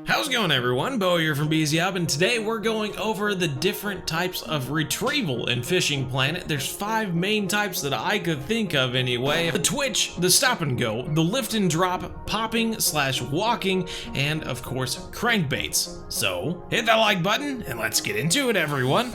How's it going, everyone? Bo here from BZ Up, and today we're going over the different types of retrieval in Fishing Planet. There's 5 main types that I could think of anyway. The twitch, the stop and go, the lift and drop, popping / walking, and of course crankbaits. So hit that like button and let's get into it, everyone.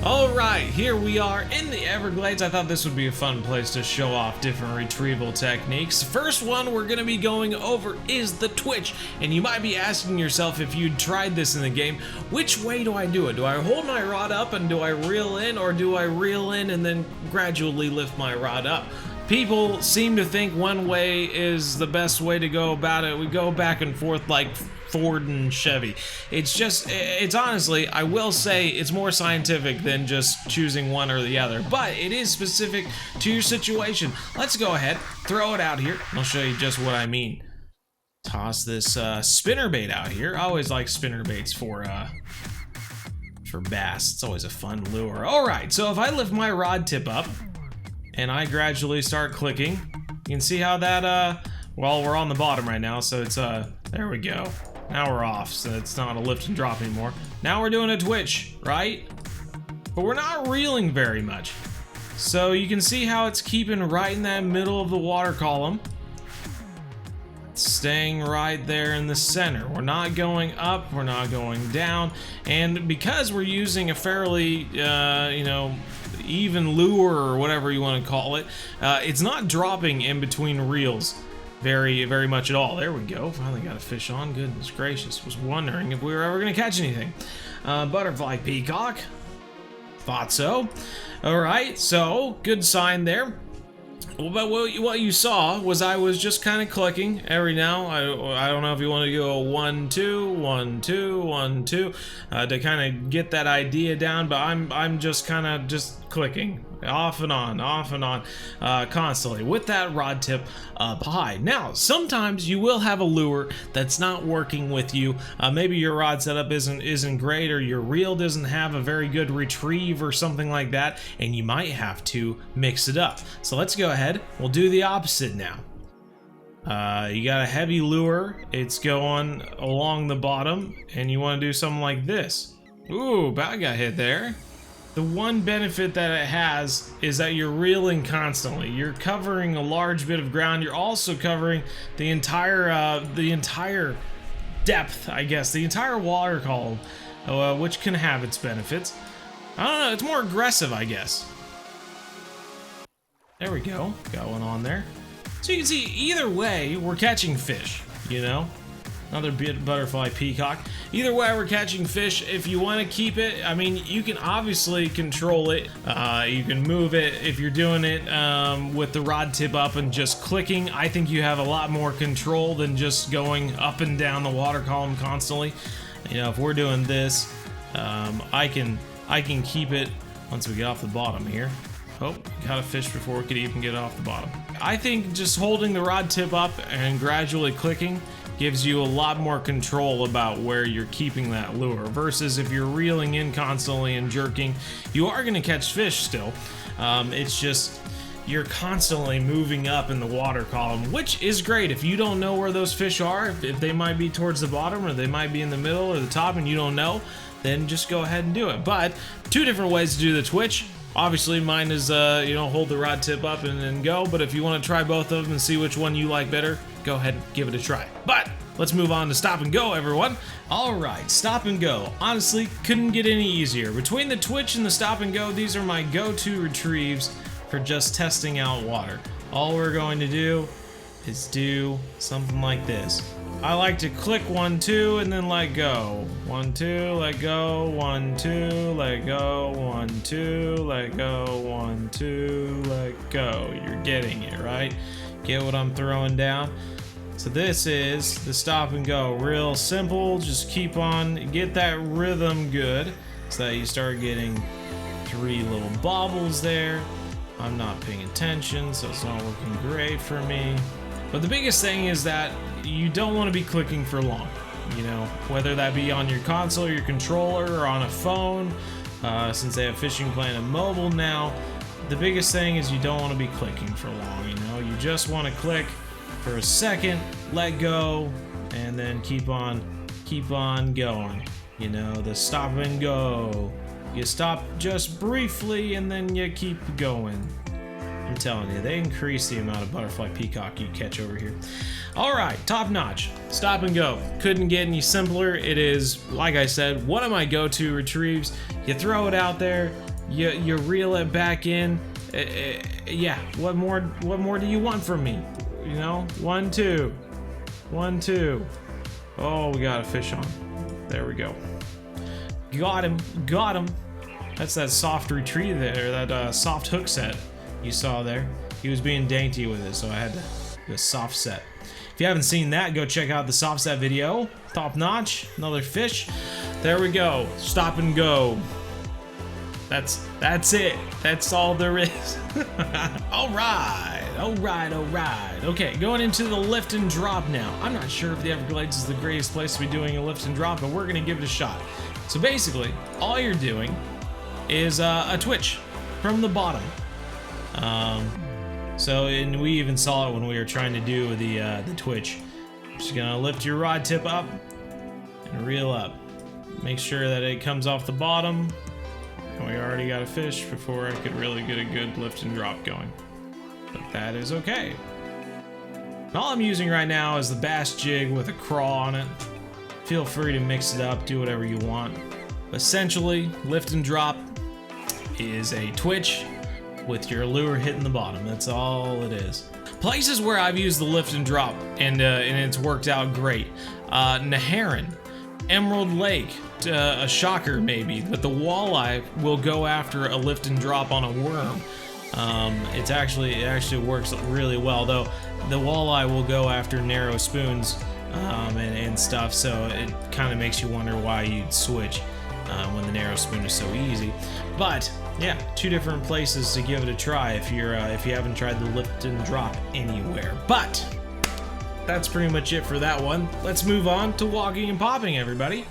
Alright, here we are in the Everglades. I thought this would be a fun place to show off different retrieval techniques. First one we're going to be going over is the twitch. And you might be asking yourself, if you'd tried this in the game, which way do I do it? Do I hold my rod up and do I reel in, or do I reel in and then gradually lift my rod up? People seem to think one way is the best way to go about it. We go back and forth like Ford and Chevy. It's honestly, I will say, it's more scientific than just choosing one or the other, but it is specific to your situation. Let's go ahead, throw it out here, and I'll show you just what I mean. Toss this spinnerbait out here. I always like spinnerbaits for bass. It's always a fun lure. Alright, so if I lift my rod tip up, and I gradually start clicking, you can see how that, well, we're on the bottom right now, so it's, there we go. Now we're off, so it's not a lift and drop anymore. Now we're doing a twitch, right? But we're not reeling very much. So you can see how it's keeping right in that middle of the water column. It's staying right there in the center. We're not going up, we're not going down. And because we're using a fairly, even lure or whatever you want to call it, it's not dropping in between reels very much at all. There we go. Finally got a fish on. Goodness gracious. Was wondering if we were ever going to catch anything. Butterfly peacock. Thought so. Alright, so good sign there. But what you saw was I was just kind of clicking every now. I don't know if you want to go 1 2 1 2 1 2 to kind of get that idea down, but I'm just kind of just clicking off and on constantly with that rod tip up high. Now sometimes you will have a lure that's not working with you. Maybe your rod setup isn't great, or your reel doesn't have a very good retrieve or something like that, and you might have to mix it up. So let's go ahead, we'll do the opposite now. You got a heavy lure, it's going along the bottom, and you want to do something like this. Ooh, about got hit there. The one benefit that it has is that you're reeling constantly. You're covering a large bit of ground. You're also covering the entire depth, I guess, the entire water column, which can have its benefits. I don't know, it's more aggressive, I guess. There we go, got one on there. So you can see, either way, we're catching fish, you know? Another butterfly peacock. Either way, we're catching fish. If you want to keep it, I mean, you can obviously control it. You can move it if you're doing it with the rod tip up and just clicking. I think you have a lot more control than just going up and down the water column constantly. You know, if we're doing this, I can keep it once we get off the bottom here. Oh, got a fish before we could even get off the bottom. I think just holding the rod tip up and gradually clicking gives you a lot more control about where you're keeping that lure, versus if you're reeling in constantly and jerking, you are going to catch fish still. It's just you're constantly moving up in the water column, which is great if you don't know where those fish are. If they might be towards the bottom, or they might be in the middle or the top and you don't know, then just go ahead and do it. But 2 different ways to do the twitch. Obviously mine is hold the rod tip up and then go, but if you want to try both of them and see which one you like better, go ahead and give it a try. But let's move on to stop and go, everyone. Alright, stop and go. Honestly, couldn't get any easier. Between the twitch and the stop and go, these are my go-to retrieves for just testing out water. All we're going to do is do something like this. I like to click 1 2 and then let go. 1 2, let go. 1 2, let go. 1 2, let go. 1 2, let go. You're getting it, right? Get what I'm throwing down? So this is the stop and go. Real simple, just keep on, get that rhythm good so that you start getting 3 little bobbles there. I'm not paying attention, so it's not working great for me. But the biggest thing is that you don't want to be clicking for long. you know, whether that be on your console, your controller, or on a phone, since they have Fishing Planet Mobile now. The biggest thing is you don't want to be clicking for long, you know. You just want to click for a second, let go, and then keep on going. You know, the stop and go. You stop just briefly and then you keep going. I'm telling you, they increase the amount of butterfly peacock you catch over here. All right, top notch, stop and go. Couldn't get any simpler. It is, like I said, one of my go-to retrieves. You throw it out there, you reel it back in. Yeah, what more do you want from me? You know, 1, 2, 1, 2. Oh, we got a fish on. There we go. Got him. That's that soft retrieve there, that soft hook set you saw there. He was being dainty with it, so I had the soft set. If you haven't seen that, go check out the soft set video. Top notch, another fish. There we go, stop and go. That's it. That's all there is. All right. Okay, going into the lift and drop now. I'm not sure if the Everglades is the greatest place to be doing a lift and drop, but we're gonna give it a shot. So basically, all you're doing is a twitch from the bottom. And we even saw it when we were trying to do the twitch. Just gonna lift your rod tip up and reel up. Make sure that it comes off the bottom. And we already got a fish before I could really get a good lift and drop going. But that is okay. And all I'm using right now is the bass jig with a craw on it. Feel free to mix it up, do whatever you want. Essentially, lift and drop is a twitch with your lure hitting the bottom. That's all it is. Places where I've used the lift and drop and it's worked out great. Neherrin, Emerald Lake, a shocker maybe, but the walleye will go after a lift and drop on a worm. It actually works really well, though the walleye will go after narrow spoons and stuff, so it kind of makes you wonder why you'd switch when the narrow spoon is so easy. But yeah, 2 different places to give it a try if you haven't tried the lift and drop anywhere. But that's pretty much it for that one. Let's move on to walking and popping, everybody.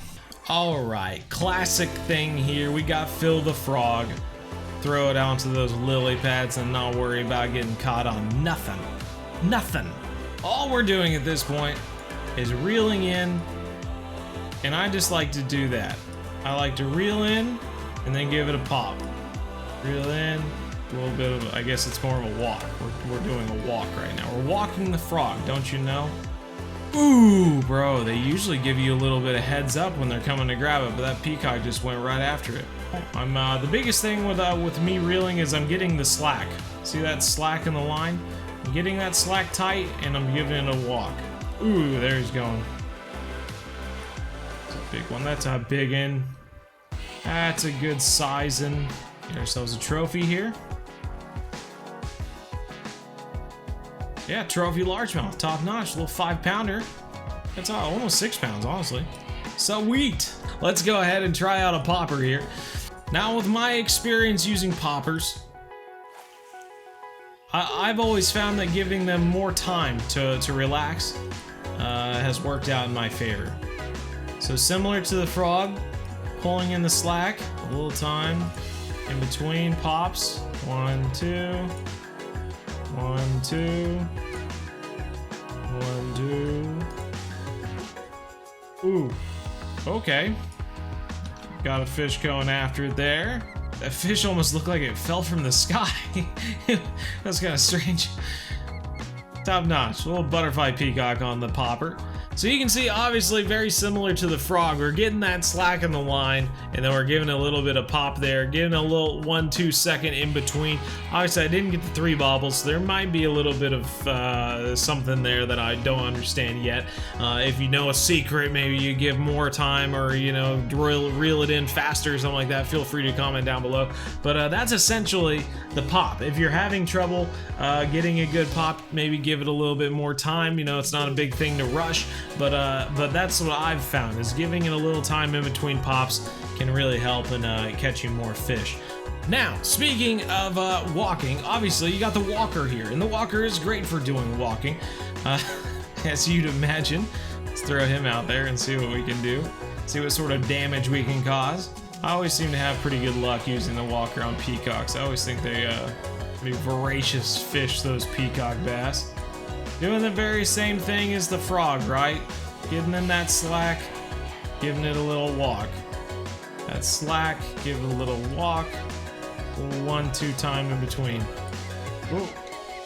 All right, classic thing here. We got Phil the Frog. Throw it onto those lily pads and not worry about getting caught on nothing. Nothing. All we're doing at this point is reeling in, and I just like to do that. I like to reel in and then give it a pop. Reel in, a little bit of, I guess it's more of a walk. We're doing a walk right now. We're walking the frog, don't you know? Ooh, bro, they usually give you a little bit of heads up when they're coming to grab it, but that peacock just went right after it. I'm the biggest thing with me reeling is I'm getting the slack. See that slack in the line? I'm getting that slack tight and I'm giving it a walk. Ooh, there he's going. That's a big one. That's a big one. That's a good sizing. Get ourselves a trophy here. Yeah, trophy largemouth, top notch, little 5-pounder. That's almost 6 pounds, honestly. Sweet. Let's go ahead and try out a popper here. Now, with my experience using poppers, I've always found that giving them more time to relax has worked out in my favor. So similar to the frog, pulling in the slack, a little time in between pops. 1, 2, 1, 2, 1, 2. Ooh, okay. Got a fish going after it there. That fish almost looked like it fell from the sky. That's kind of strange. Top notch, little butterfly peacock on the popper. So you can see, obviously very similar to the frog. We're getting that slack in the line, and then we're giving a little bit of pop there, giving a little 1-2 second in between. Obviously I didn't get the 3 bobbles, so there might be a little bit of something there that I don't understand yet. If you know a secret, maybe you give more time, or you know, reel it in faster or something like that, feel free to comment down below. But that's essentially the pop. If you're having trouble getting a good pop, maybe give it a little bit more time. You know, it's not a big thing to rush. But that's what I've found, is giving it a little time in between pops can really help in catching more fish. Now, speaking of walking, obviously you got the walker here, and the walker is great for doing walking, as you'd imagine. Let's throw him out there and see what we can do. See what sort of damage we can cause. I always seem to have pretty good luck using the walker on peacocks. I always think they be voracious fish, those peacock bass. Doing the very same thing as the frog, right? Giving them that slack, giving it a little walk. That slack, give it a little walk. A little 1-2 time in between. Oh,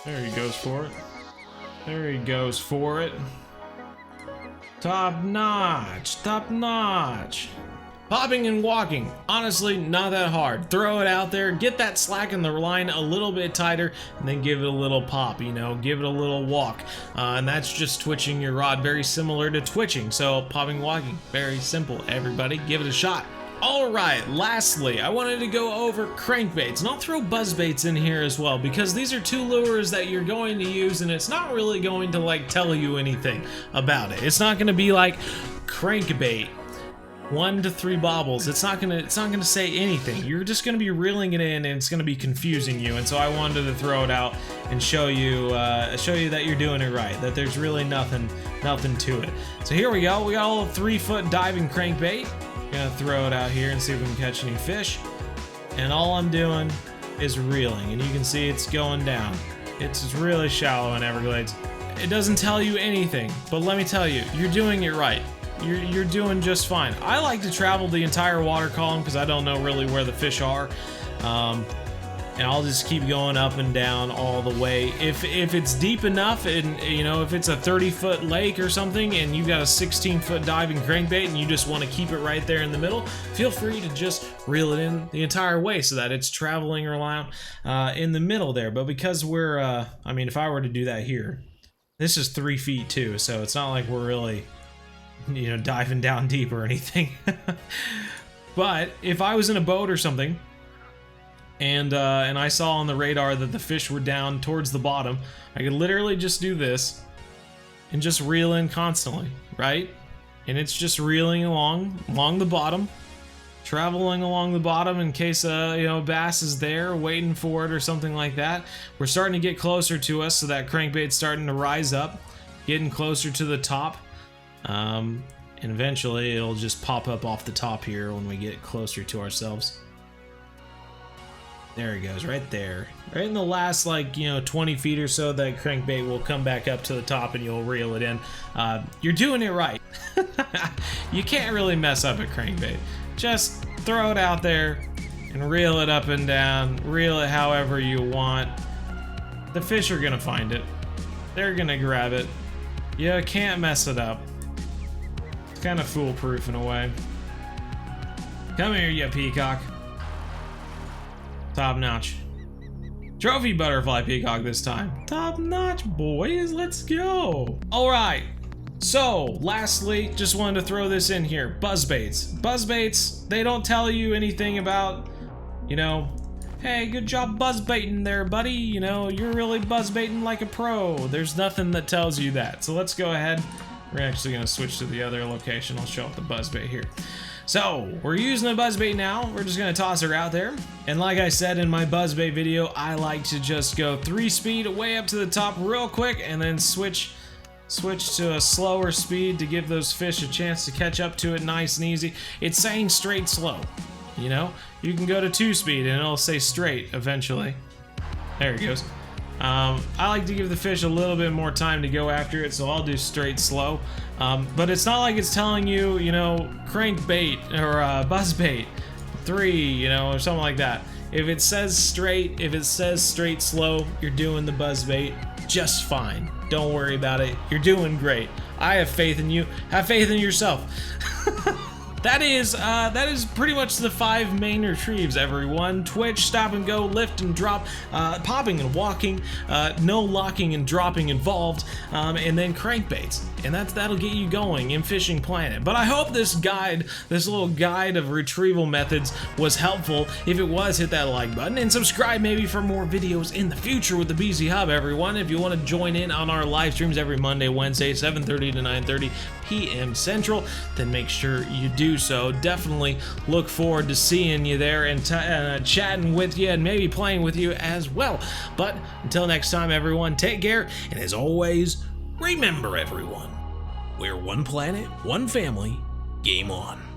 there he goes for it. There he goes for it. Top notch, top notch. Popping and walking, honestly, not that hard. Throw it out there, get that slack in the line a little bit tighter, and then give it a little pop, you know, give it a little walk. And that's just twitching your rod, very similar to twitching. So popping, walking, very simple. Everybody, give it a shot. All right, lastly, I wanted to go over crankbaits, and I'll throw buzzbaits in here as well, because these are two lures that you're going to use, and it's not really going to like tell you anything about it. It's not going to be like crankbait 1 to 3 bobbles. It's not gonna say anything. You're just gonna be reeling it in, and it's gonna be confusing you. And so I wanted to throw it out and show you that you're doing it right. That there's really nothing to it. So here we go. We got a little 3-foot diving crankbait. Gonna throw it out here and see if we can catch any fish. And all I'm doing is reeling, and you can see it's going down. It's really shallow in Everglades. It doesn't tell you anything, but let me tell you, you're doing it right. You're doing just fine. I like to travel the entire water column because I don't know really where the fish are, and I'll just keep going up and down all the way. If it's deep enough, and you know, if it's a 30-foot lake or something, and you've got a 16-foot diving crankbait, and you just want to keep it right there in the middle, feel free to just reel it in the entire way so that it's traveling around in the middle there. But because we're, I mean, if I were to do that here, this is 3 feet too, so it's not like we're really, you know, diving down deep or anything. But if I was in a boat or something, and I saw on the radar that the fish were down towards the bottom, I could literally just do this and just reel in constantly, right? And it's just reeling along the bottom, traveling along the bottom in case you know, bass is there waiting for it or something like that. We're starting to get closer to us, so that crankbait's starting to rise up, getting closer to the top. And eventually it'll just pop up off the top here when we get closer to ourselves. There he goes, right there. Right in the last, like, you know, 20 feet or so, that crankbait will come back up to the top and you'll reel it in. You're doing it right. You can't really mess up a crankbait. Just throw it out there and reel it up and down. Reel it however you want. The fish are gonna find it. They're gonna grab it. You can't mess it up. It's kind of foolproof in a way. Come here, you peacock. Top notch. Trophy butterfly peacock this time. Top notch, boys. Let's go. All right. So, lastly, just wanted to throw this in here. Buzzbaits. Buzzbaits, they don't tell you anything about, you know, hey, good job buzzbaiting there, buddy. You know, you're really buzzbaiting like a pro. There's nothing that tells you that. So let's go ahead. We're actually going to switch to the other location. I'll show up the buzzbait here. So, we're using a buzzbait now. We're just going to toss her out there. And like I said in my buzzbait video, I like to just go 3-speed way up to the top real quick and then switch to a slower speed to give those fish a chance to catch up to it nice and easy. It's saying straight slow, you know? You can go to 2-speed and it'll say straight eventually. There it goes. I like to give the fish a little bit more time to go after it, so I'll do straight slow. But it's not like it's telling you, you know, crankbait or buzzbait 3, you know, or something like that. If it says straight slow, you're doing the buzzbait just fine. Don't worry about it. You're doing great. I have faith in you. Have faith in yourself. That is pretty much the 5 main retrieves, everyone. Twitch, stop and go, lift and drop, popping and walking, no locking and dropping involved, and then crankbaits. And that'll get you going in Fishing Planet. But I hope this little guide of retrieval methods was helpful. If it was, hit that like button and subscribe maybe for more videos in the future with the BZ Hub, everyone. If you want to join in on our live streams every Monday, Wednesday, 7:30 to 9:30 p.m. Central, then make sure you do so. Definitely look forward to seeing you there and chatting with you and maybe playing with you as well. But until next time, everyone, take care, and as always, remember, everyone, where one planet, one family, game on.